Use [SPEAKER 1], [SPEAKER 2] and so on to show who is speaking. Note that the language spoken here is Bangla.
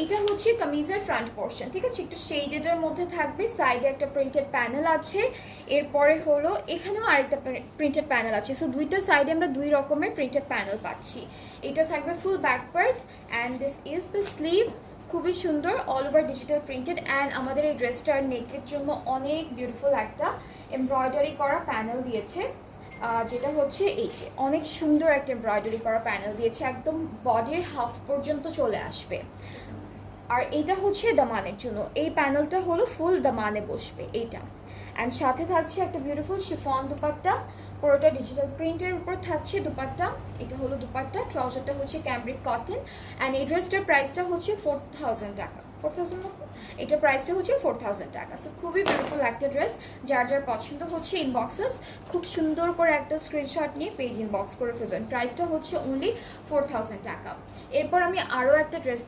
[SPEAKER 1] এটা হচ্ছে কামিজের ফ্রন্ট পোর্শন, ঠিক আছে, একটু শেডেডের মধ্যে থাকবে, সাইডে একটা প্রিন্টেড প্যানেল আছে। এরপরে হলো এখানেও আরেকটা প্রিন্টেড প্যানেল আছে। সো দুইটা সাইডে আমরা দুই রকমের প্রিন্টেড প্যানেল পাচ্ছি। এটা থাকবে full back part and this is the sleeve. খুবই সুন্দর, all over digital printed. And আমাদের এই ড্রেসটার নেকের জন্য অনেক বিউটিফুল একটা এমব্রয়ডারি করা প্যানেল দিয়েছে, যেটা হচ্ছে এই যে অনেক সুন্দর একটা এমব্রয়ডারি করা প্যানেল দিয়েছে, একদম বডির হাফ পর্যন্ত চলে আসবে। আর এইটা হচ্ছে দামানের জন্য, এই প্যানেলটা হলো ফুল দামানে বসবে এইটা। অ্যান্ড সাথে থাকছে একটা বিউটিফুল শিফন দুপাট্টা, পুরোটা ডিজিটাল প্রিন্টের উপর থাকছে দুপাট্টা। এটা হলো দুপাট্টা, ট্রাউজারটা হচ্ছে ক্যামব্রিক কটন। অ্যান্ড এই ড্রেসটার প্রাইসটা হচ্ছে 4000 টাকা। 4000 এটা প্রাইসটা হচ্ছে 4000 টাকা। সো খুবই বিউটিফুল একটা ড্রেস। যার যার পছন্দ হচ্ছে ইনবক্সেস খুব সুন্দর করে একটা স্ক্রিনশট নিয়ে পেজ ইনবক্স করে ফেলবেন। প্রাইসটা হচ্ছে অনলি 4000 টাকা। এরপর আমি আরও একটা ড্রেস